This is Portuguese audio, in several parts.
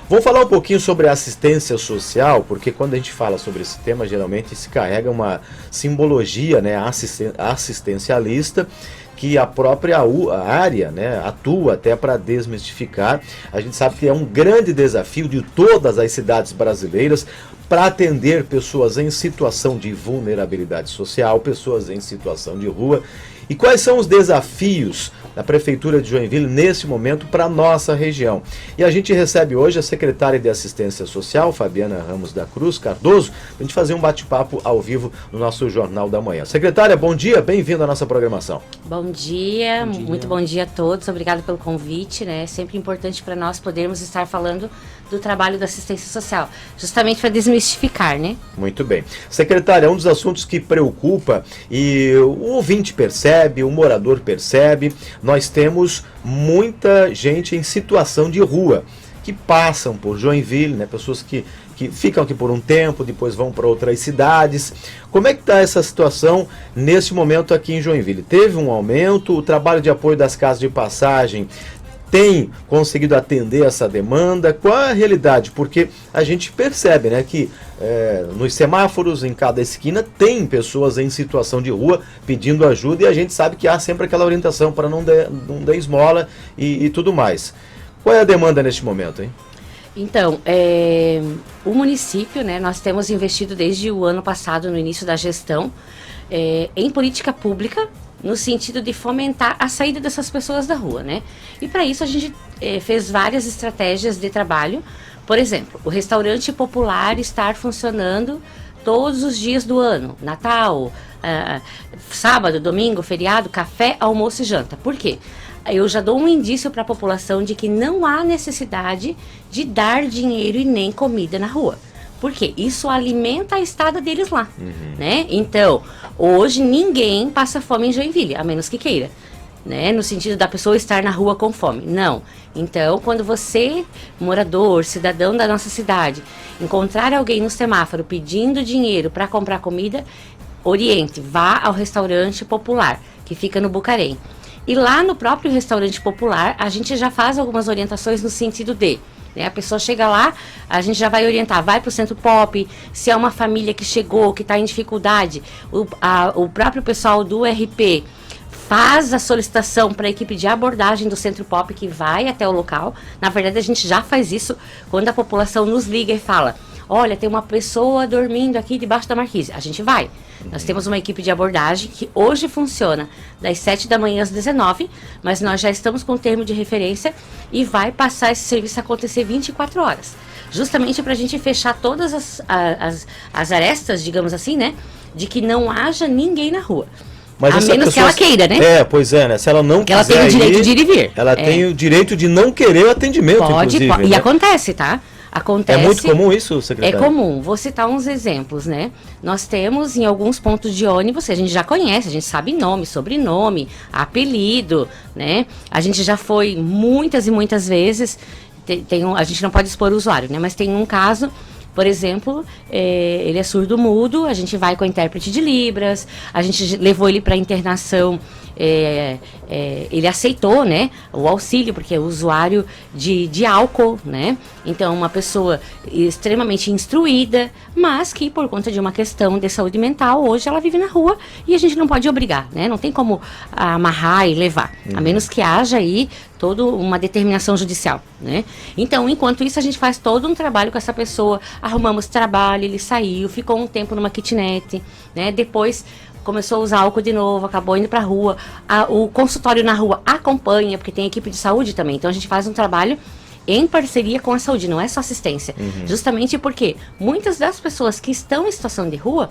Vamos falar um pouquinho sobre assistência social, porque quando a gente fala sobre esse tema, geralmente se carrega uma simbologia, né, assistencialista, que a própria área, né, atua até para desmistificar. A gente sabe que é um grande desafio de todas as cidades brasileiras para atender pessoas em situação de vulnerabilidade social, pessoas em situação de rua. E quais são os desafios da Prefeitura de Joinville nesse momento para a nossa região? E a gente recebe hoje a secretária de Assistência Social, Fabiana Ramos da Cruz Cardoso, para a gente fazer um bate-papo ao vivo no nosso Jornal da Manhã. Secretária, bom dia, bem-vinda à nossa programação. Bom dia, muito bom dia a todos, obrigado pelo convite, né? É sempre importante para nós podermos estar falando do trabalho da assistência social, justamente para desmistificar, né? Muito bem. Secretária, um dos assuntos que preocupa e o ouvinte percebe, o morador percebe, nós temos muita gente em situação de rua, que passam por Joinville, né? Pessoas que ficam aqui por um tempo, depois vão para outras cidades. Como é que está essa situação nesse momento aqui em Joinville? Teve um aumento? O trabalho de apoio das casas de passagem tem conseguido atender essa demanda? Qual é a realidade? Porque a gente percebe, né, que nos semáforos, em cada esquina, tem pessoas em situação de rua pedindo ajuda e a gente sabe que há sempre aquela orientação para não dar esmola e tudo mais. Qual é a demanda neste momento, hein? Então, o município, né, nós temos investido desde o ano passado, no início da gestão, em política pública, no sentido de fomentar a saída dessas pessoas da rua, né? E para isso a gente fez várias estratégias de trabalho. Por exemplo, o restaurante popular estar funcionando todos os dias do ano. Natal, sábado, domingo, feriado, café, almoço e janta. Por quê? Eu já dou um indício para a população de que não há necessidade de dar dinheiro e nem comida na rua. Por quê? Isso alimenta a estada deles lá, né? Então, hoje ninguém passa fome em Joinville, a menos que queira, né? No sentido da pessoa estar na rua com fome. Não. Então, quando você, morador, cidadão da nossa cidade, encontrar alguém no semáforo pedindo dinheiro para comprar comida, oriente, vá ao restaurante popular, que fica no Bucarém. E lá no próprio restaurante popular, a gente já faz algumas orientações no sentido de... A pessoa chega lá, a gente já vai orientar, vai para o Centro Pop, se é uma família que chegou, que está em dificuldade, o próprio pessoal do RP faz a solicitação para a equipe de abordagem do Centro Pop que vai até o local. Na verdade, a gente já faz isso quando a população nos liga e fala, olha, tem uma pessoa dormindo aqui debaixo da marquise. A gente vai. Nós temos uma equipe de abordagem que hoje funciona das 7 da manhã às 19, mas nós já estamos com o termo de referência e vai passar esse serviço a acontecer 24 horas. Justamente para a gente fechar todas as arestas, digamos assim, né? De que não haja ninguém na rua. Mas a menos que ela queira, né? Pois é, né? Se ela não quiser ela tem o direito de ir e vir. Ela tem o direito de não querer o atendimento, inclusive. Pode. E acontece, tá? Acontece, é muito comum isso, secretário? É comum. Vou citar uns exemplos, né? Nós temos em alguns pontos de ônibus, a gente já conhece, a gente sabe nome, sobrenome, apelido, né? A gente já foi muitas e muitas vezes, a gente não pode expor o usuário, né? Mas tem um caso, por exemplo, ele é surdo-mudo, a gente vai com a intérprete de Libras, a gente levou ele para internação. Ele aceitou, né, o auxílio, porque é usuário de álcool, né? Então, uma pessoa extremamente instruída, mas que por conta de uma questão de saúde mental, hoje ela vive na rua e a gente não pode obrigar, né? Não tem como amarrar e levar, a menos que haja aí toda uma determinação judicial, né? Então, enquanto isso, a gente faz todo um trabalho com essa pessoa, arrumamos trabalho, ele saiu, ficou um tempo numa kitnet, né? Depois começou a usar álcool de novo, acabou indo para a rua. O consultório na rua acompanha, porque tem equipe de saúde também. Então a gente faz um trabalho em parceria com a saúde, não é só assistência. Justamente porque muitas das pessoas que estão em situação de rua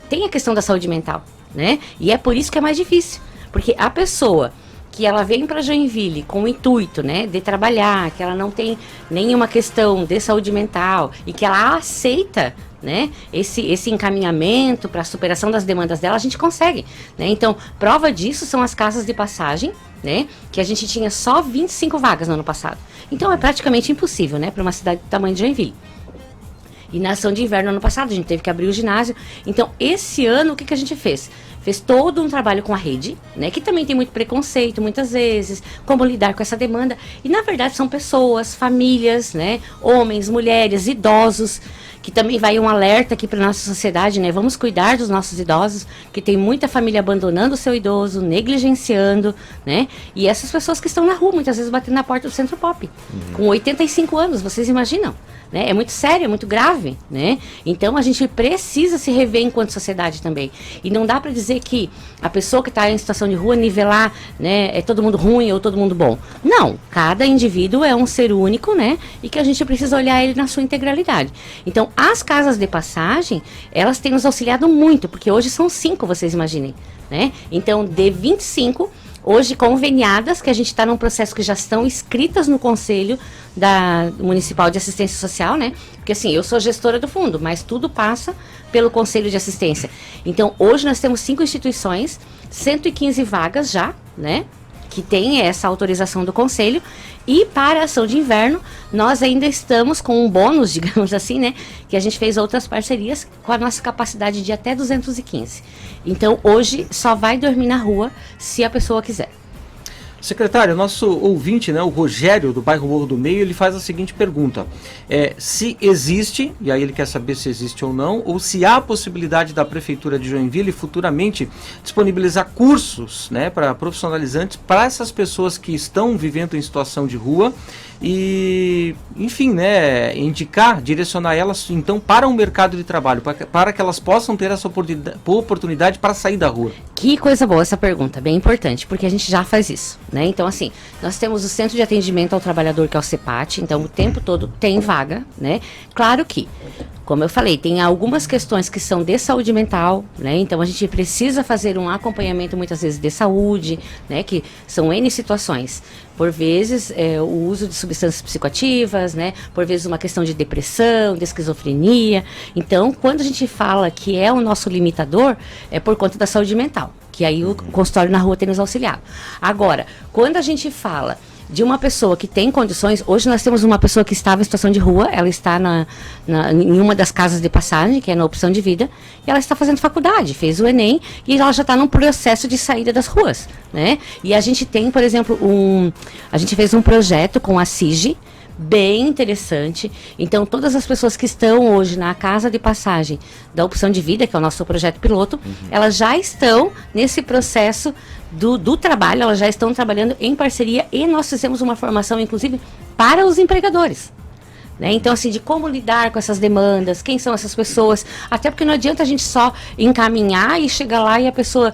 têm a questão da saúde mental, né? E é por isso que é mais difícil. Porque a pessoa que ela vem para Joinville com o intuito, né, de trabalhar, que ela não tem nenhuma questão de saúde mental e que ela aceita, né, esse encaminhamento para a superação das demandas dela, a gente consegue, né? Então, prova disso são as casas de passagem, né, que a gente tinha só 25 vagas no ano passado. Então, é praticamente impossível, né, para uma cidade do tamanho de Joinville. E na ação de inverno, ano passado, a gente teve que abrir o ginásio. Então, esse ano, o que a gente fez? fez todo um trabalho com a rede, né, que também tem muito preconceito, muitas vezes, como lidar com essa demanda. E, na verdade, são pessoas, famílias, né, homens, mulheres, idosos, que também vai um alerta aqui para nossa sociedade, né? Vamos cuidar dos nossos idosos, que tem muita família abandonando o seu idoso, negligenciando, né? E essas pessoas que estão na rua, muitas vezes batendo na porta do Centro Pop, com 85 anos, vocês imaginam? Né? É muito sério, é muito grave, né? Então a gente precisa se rever enquanto sociedade também. E não dá para dizer que a pessoa que está em situação de rua nivelar, né, é todo mundo ruim ou todo mundo bom. Não, cada indivíduo é um ser único, né? E que a gente precisa olhar ele na sua integralidade. Então as casas de passagem, elas têm nos auxiliado muito, porque hoje são 5, vocês imaginem, né? Então de 25 hoje conveniadas, que a gente está num processo que já estão inscritas no Conselho Municipal de Assistência Social, né? Porque assim, eu sou gestora do fundo, mas tudo passa pelo Conselho de Assistência. Então, hoje nós temos 5 instituições, 115 vagas já, né? Que tem essa autorização do Conselho. E para a ação de inverno, nós ainda estamos com um bônus, digamos assim, né? Que a gente fez outras parcerias com a nossa capacidade de até 215. Então, hoje, só vai dormir na rua se a pessoa quiser. Secretário, nosso ouvinte, né, o Rogério, do bairro Morro do Meio, ele faz a seguinte pergunta. Se existe, e aí ele quer saber se existe ou não, ou se há a possibilidade da Prefeitura de Joinville futuramente disponibilizar cursos, né, para profissionalizantes para essas pessoas que estão vivendo em situação de rua e, enfim, né, direcionar elas, então, para o mercado de trabalho, para que elas possam ter essa oportunidade para sair da rua. Que coisa boa essa pergunta, bem importante, porque a gente já faz isso, né? Então, assim, nós temos o Centro de Atendimento ao Trabalhador, que é o CEPAT, então o tempo todo tem vaga, né? Claro que, como eu falei, tem algumas questões que são de saúde mental, né? Então a gente precisa fazer um acompanhamento muitas vezes de saúde, né? Que são N situações. Por vezes, o uso de substâncias psicoativas, né? Por vezes uma questão de depressão, de esquizofrenia. Então, quando a gente fala que é o nosso limitador, é por conta da saúde mental, que aí o consultório na rua tem nos auxiliado. Agora, quando a gente fala de uma pessoa que tem condições, hoje nós temos uma pessoa que estava em situação de rua, ela está em uma das casas de passagem, que é na Opção de Vida, e ela está fazendo faculdade, fez o Enem, e ela já está num processo de saída das ruas, né? E a gente tem, por exemplo, a gente fez um projeto com a CIG, bem interessante. Então, todas as pessoas que estão hoje na casa de passagem da Opção de Vida, que é o nosso projeto piloto, elas já estão nesse processo do trabalho, elas já estão trabalhando em parceria e nós fizemos uma formação, inclusive, para os empregadores. Né? Então, assim, de como lidar com essas demandas, quem são essas pessoas, até porque não adianta a gente só encaminhar e chegar lá e a pessoa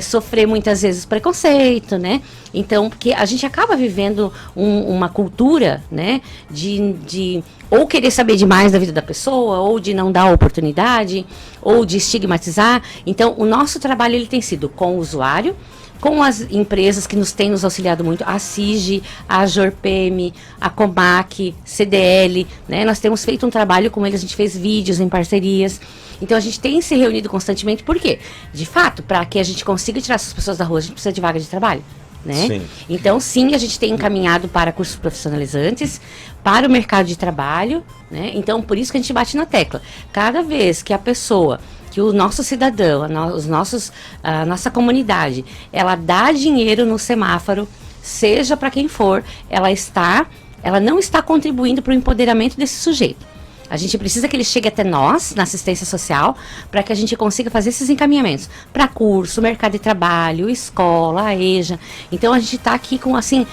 sofrer muitas vezes preconceito, né? Então, porque a gente acaba vivendo uma cultura, né, de ou querer saber demais da vida da pessoa, ou de não dar oportunidade, ou de estigmatizar. Então, o nosso trabalho ele tem sido com o usuário, com as empresas que têm nos auxiliado muito, a CIG, a Jorpem, a Comac, CDL, né? Nós temos feito um trabalho com eles, a gente fez vídeos em parcerias. Então a gente tem se reunido constantemente, por quê? De fato, para que a gente consiga tirar essas pessoas da rua, a gente precisa de vaga de trabalho. Né? Sim. Então, sim, a gente tem encaminhado para cursos profissionalizantes, para o mercado de trabalho, né? Então, por isso que a gente bate na tecla. Cada vez que a pessoa, que o nosso cidadão, a nossa comunidade, ela dá dinheiro no semáforo, seja para quem for, ela não está contribuindo para o empoderamento desse sujeito. A gente precisa que ele chegue até nós, na assistência social, para que a gente consiga fazer esses encaminhamentos para curso, mercado de trabalho, escola, a EJA. Então, a gente está aqui com, assim,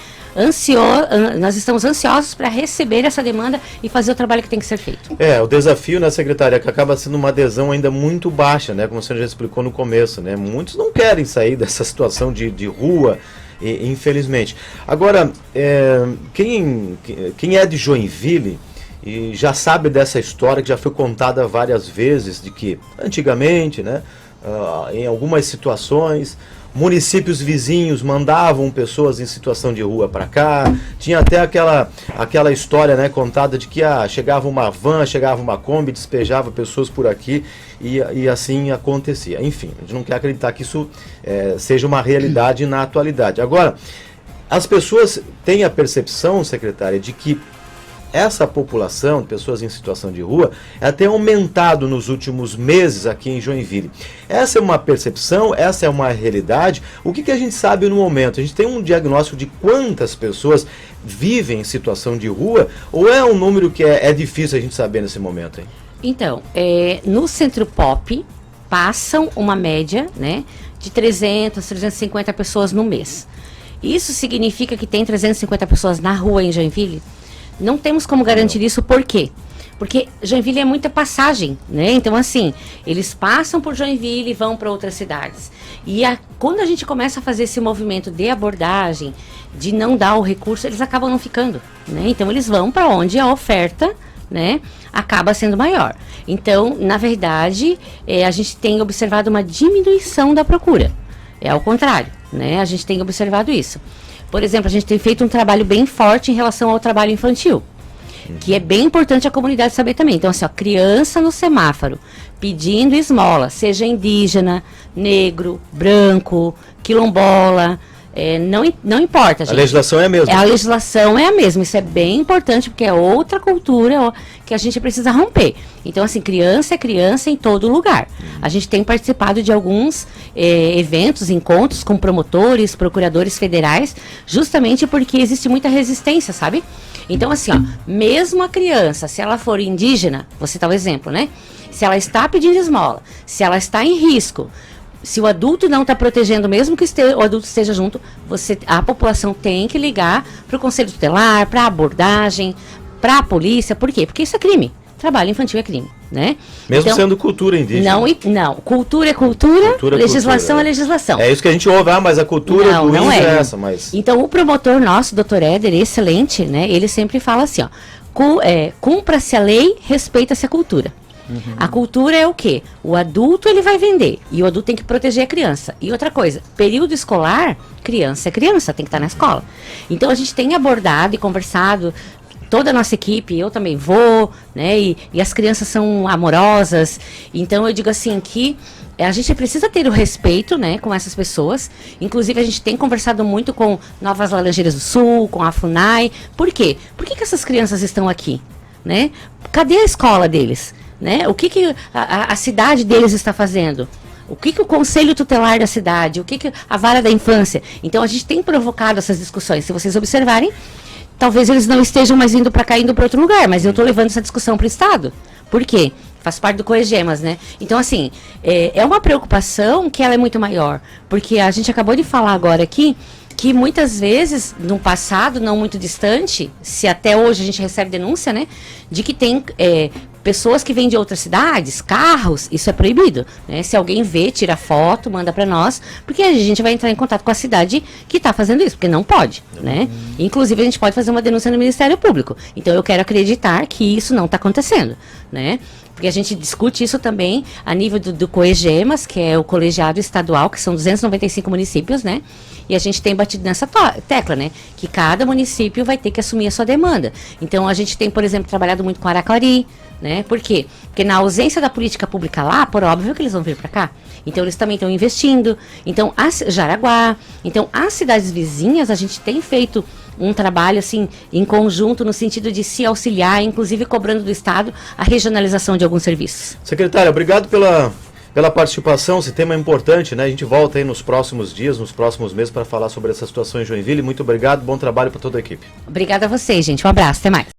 nós estamos ansiosos para receber essa demanda e fazer o trabalho que tem que ser feito. O desafio, né, secretária, que acaba sendo uma adesão ainda muito baixa, né, como você já explicou no começo, né, muitos não querem sair dessa situação de rua, infelizmente. Agora, quem é de Joinville e já sabe dessa história que já foi contada várias vezes, de que antigamente, né, em algumas situações, municípios vizinhos mandavam pessoas em situação de rua para cá, tinha até aquela história, né, contada de que chegava uma van, chegava uma Kombi, despejava pessoas por aqui e assim acontecia. Enfim, a gente não quer acreditar que isso seja uma realidade na atualidade. Agora, as pessoas têm a percepção, secretária, de que essa população de pessoas em situação de rua, ela tem aumentado nos últimos meses aqui em Joinville. Essa é uma percepção, essa é uma realidade. O que a gente sabe no momento? A gente tem um diagnóstico de quantas pessoas vivem em situação de rua, ou é um número que é difícil a gente saber nesse momento, hein? Então, no Centro Pop, passam uma média, né, de 300, 350 pessoas no mês. Isso significa que tem 350 pessoas na rua em Joinville? Não temos como garantir isso, por quê? Porque Joinville é muita passagem, né? Então, assim, eles passam por Joinville e vão para outras cidades. E quando a gente começa a fazer esse movimento de abordagem, de não dar o recurso, eles acabam não ficando, né? Então, eles vão para onde a oferta, né, acaba sendo maior. Então, na verdade, a gente tem observado uma diminuição da procura. É ao contrário, né? A gente tem observado isso. Por exemplo, a gente tem feito um trabalho bem forte em relação ao trabalho infantil, que é bem importante a comunidade saber também. Então, assim, ó, criança no semáforo pedindo esmola, seja indígena, negro, branco, quilombola, não importa, gente. A legislação é a mesma. A legislação é a mesma. Isso é bem importante, porque é outra cultura que a gente precisa romper. Então, assim, criança é criança em todo lugar. A gente tem participado de alguns eventos, encontros com promotores, procuradores federais, justamente porque existe muita resistência, sabe? Então, assim, ó, mesmo a criança, se ela for indígena, vou citar o exemplo, né? Se ela está pedindo esmola, se ela está em risco, se o adulto não está protegendo, mesmo que o adulto esteja junto, a população tem que ligar para o conselho tutelar, para a abordagem, para a polícia. Por quê? Porque isso é crime. Trabalho infantil é crime, né? Mesmo então, sendo cultura indígena. Não. Cultura é cultura, legislação é legislação. É isso que a gente ouve, mas a cultura do índio é essa. Mas... Então, o promotor nosso, Dr. Éder, excelente, né? Ele sempre fala assim, ó, cumpra-se a lei, respeita-se a cultura. Uhum. A cultura é o quê? O adulto ele vai vender e o adulto tem que proteger a criança. E outra coisa, período escolar, criança é criança, tem que estar na escola. Então a gente tem abordado e conversado, toda a nossa equipe, eu também vou, né? E as crianças são amorosas. Então eu digo assim que a gente precisa ter o respeito, né, com essas pessoas. Inclusive a gente tem conversado muito com Novas Laranjeiras do Sul, com a FUNAI. Por quê? Por que essas crianças estão aqui, né? Cadê a escola deles? Né? O que a cidade deles está fazendo? O que o conselho tutelar da cidade? O que a vara da infância? Então a gente tem provocado essas discussões. Se vocês observarem, talvez eles não estejam mais indo para cá, indo para outro lugar, mas eu estou levando essa discussão para o Estado. Por quê? Faz parte do COEGEMAS, né? Então, assim, é uma preocupação que ela é muito maior. Porque a gente acabou de falar agora aqui que muitas vezes, no passado, não muito distante, se até hoje a gente recebe denúncia, né? De que tem pessoas que vêm de outras cidades, carros, isso é proibido, né? Se alguém vê, tira foto, manda para nós, porque a gente vai entrar em contato com a cidade que está fazendo isso, porque não pode, né? Inclusive, a gente pode fazer uma denúncia no Ministério Público. Então, eu quero acreditar que isso não está acontecendo, né? Porque a gente discute isso também a nível do COEGEMAS, que é o colegiado estadual, que são 295 municípios, né? E a gente tem batido nessa tecla, né? Que cada município vai ter que assumir a sua demanda. Então, a gente tem, por exemplo, trabalhado muito com Aracari, né? Por quê? Porque na ausência da política pública lá, por óbvio que eles vão vir para cá. Então, eles também estão investindo. Então, Jaraguá. Então, as cidades vizinhas, a gente tem feito um trabalho, assim, em conjunto, no sentido de se auxiliar, inclusive cobrando do Estado a regionalização de alguns serviços. Secretária, obrigado pela participação. Esse tema é importante, né? A gente volta aí nos próximos dias, nos próximos meses, para falar sobre essa situação em Joinville. Muito obrigado, bom trabalho para toda a equipe. Obrigada a vocês, gente. Um abraço, até mais.